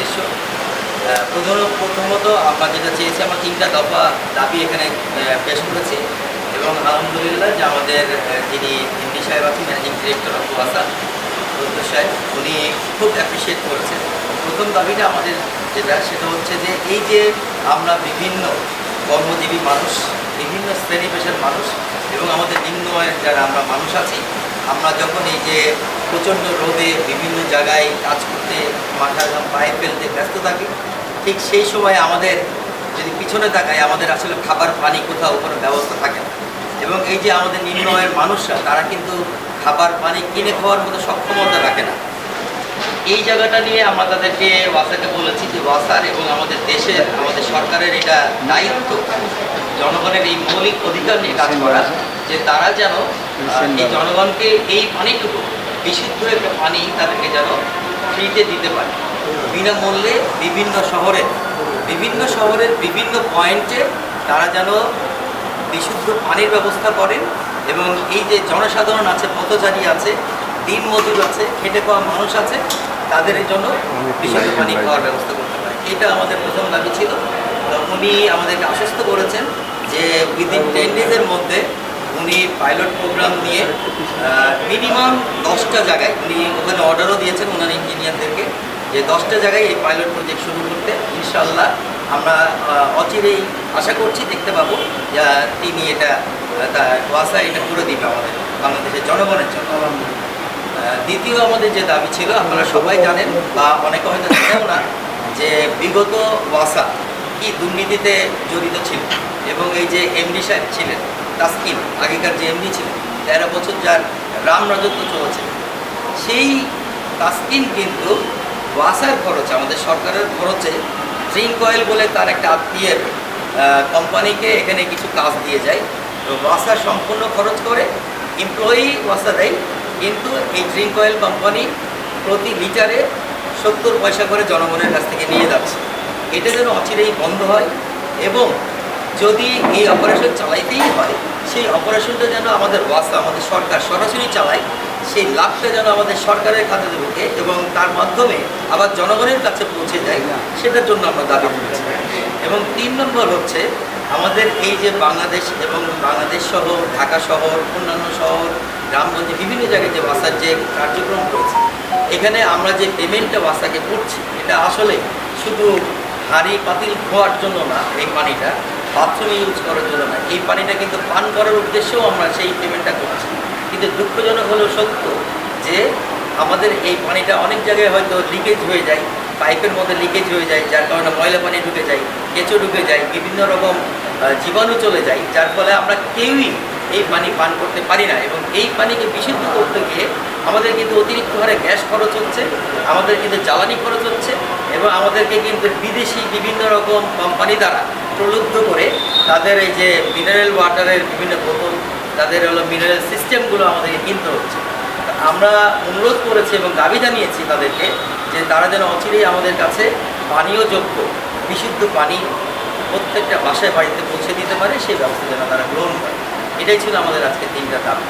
উদ্দেশ্য। প্রথমত আমরা যেটা চেয়েছি, আমরা 3টা দফা দাবি এখানে পেশ করেছি এবং আলহামদুলিল্লাহ যে আমাদের যিনি এমডি সাহেব আছেন, ম্যানেজিং ডিরেক্টর অফ ওয়াসা প্রদ্যোৎ সাহেব, উনি খুব অ্যাপ্রিসিয়েট করেছেন। প্রথম দাবিটা আমাদের সেটা হচ্ছে যে এই যে আমরা বিভিন্ন কর্মজীবী মানুষ, বিভিন্ন শ্রেণী পেশার মানুষ এবং আমাদের নিম্ন আয়ের যারা আমরা মানুষ আছি, আমরা যখন এই যে প্রচণ্ড রোদে বিভিন্ন জায়গায় কাজ করতে মাথা ঘাম পায়ে ফেলতে ব্যস্ত থাকি, ঠিক সেই সময় আমাদের যদি পিছনে তাকাই, আমাদের আসলে খাবার পানি কোথাও কোনো ব্যবস্থা থাকে না। এবং এই যে আমাদের নিম্ন আয়ের মানুষরা, তারা কিন্তু খাবার পানি কিনে খাওয়ার মতো সক্ষমতা রাখে না। এই জায়গাটা নিয়ে আমরা তাদেরকে ওয়াসাকে বলেছি যে ওয়াসার এবং আমাদের দেশের, আমাদের সরকারের এটা দায়িত্ব জনগণের এই মৌলিক অধিকার নিয়ে কাজ করা, যে তারা যেন এই জনগণকে এই পানিটুকু, বিশুদ্ধ একটা পানি তাদেরকে যেন ফ্রিতে দিতে পারে বিনামূল্যে। বিভিন্ন শহরের বিভিন্ন পয়েন্টে তারা যেন বিশুদ্ধ পানির ব্যবস্থা করেন এবং এই যে জনসাধারণ আছে, পথচারী আছে, দিন মজুর আছে, খেটে খাওয়া মানুষ আছে, তাদের জন্য বিশুদ্ধ পানি খাওয়ার ব্যবস্থা করতে পারে। এটা আমাদের প্রথম দাবি ছিল। উনি আমাদেরকে আশ্বস্ত করেছেন যে উইদিন 10 ডেজের মধ্যে উনি পাইলট প্রোগ্রাম নিয়ে মিনিমাম 10টা জায়গায়, উনি ওখানে অর্ডারও দিয়েছেন ওনার ইঞ্জিনিয়ারদেরকে যে 10টা জায়গায় এই পাইলট প্রজেক্ট শুরু করতে। ইনশাআল্লাহ আমরা অচিরেই আশা করছি দেখতে পাবো যে তিনি এটা ওয়াসা এটা করে দিবে আমাদের বাংলাদেশের জনগণের জন্য। দ্বিতীয় আমাদের যে দাবি ছিল, আপনারা সবাই জানেন বা অনেকে হয়তো জানেও না, যে বিগত ওয়াসা কি দুর্নীতিতে জড়িত ছিল এবং এই যে এমডি সাহেব ছিলেন তাসকিন, আগেকার যে এমডি ছিলেন, 13 বছর যার রাম রাজত্ব চলেছে, সেই তাসকিন কিন্তু ওয়াসার খরচে, আমাদের সরকারের খরচে ড্রিঙ্ক অয়েল বলে তার একটা আত্মীয়ের কোম্পানিকে এখানে কিছু কাজ দিয়ে যায়। তো ওয়াসা সম্পূর্ণ খরচ করে, এমপ্লয়ি ওয়াসা দেয়, কিন্তু এই ড্রিঙ্ক অয়েল কোম্পানি প্রতি লিটারে 70 পয়সা করে জনগণের কাছ থেকে নিয়ে যাচ্ছে। এটা যেন অচিরেই বন্ধ হয় এবং যদি এই অপারেশন চালাইতেই হয়, সেই অপারেশনটা যেন আমাদের ওয়াসা, আমাদের সরকার সরাসরি চালায়, সেই লাভটা যেন আমাদের সরকারের খাতে ঢোকে এবং তার মাধ্যমে আবার জনগণের কাছে পৌঁছে যায়, সেটার জন্য আমরা দাবি করেছি। এবং 3 নম্বর হচ্ছে আমাদের এই যে বাংলাদেশ এবং বাংলাদেশ সহ ঢাকা শহর, অন্যান্য শহর, গ্রামগঞ্জে বিভিন্ন জায়গায় যে ওয়াসার যে কার্যক্রম রয়েছে, এখানে আমরা যে পেমেন্টটা ওয়াসাকে করছি, এটা আসলে শুধু হাঁড়ি পাতিল ধোয়ার জন্য না, এই পানিটা বাথরুমে ইউজ করার জন্য না, এই পানিটা কিন্তু পান করার উদ্দেশ্যেও আমরা সেই পেমেন্টটা করছি। কিন্তু দুঃখজনক হলেও সত্য যে আমাদের এই পানিটা অনেক জায়গায় হয়তো লিকেজ হয়ে যায়, পাইপের মধ্যে লিকেজ হয়ে যায়, যার কারণে ময়লা পানি ঢুকে যায়, কেঁচো ঢুকে যায়, বিভিন্ন রকম জীবাণু চলে যায়, যার ফলে আমরা কেউই এই পানি পান করতে পারি না। এবং এই পানিকে বিশুদ্ধ করতে গিয়ে আমাদের কিন্তু অতিরিক্ত হারে গ্যাস খরচ হচ্ছে, আমাদের কিন্তু জ্বালানি খরচ হচ্ছে এবং আমাদেরকে কিন্তু বিদেশি বিভিন্ন রকম কোম্পানি দ্বারা প্রলুব্ধ করে তাদের এই যে মিনারেল ওয়াটারের বিভিন্ন বোতল, তাদের হলো মিনারেল সিস্টেমগুলো আমাদেরকে কিনতে হচ্ছে। আমরা অনুরোধ করেছি এবং দাবি জানিয়েছি তাদেরকে যে তারা যেন অচিরেই আমাদের কাছে পানীয় যোগ্য বিশুদ্ধ পানি প্রত্যেকটা বাসায় বাড়িতে পৌঁছে দিতে পারে, সেই ব্যবস্থা যেন তারা গ্রহণ করে। এটাই ছিল আমাদের আজকে 3টা দাবি।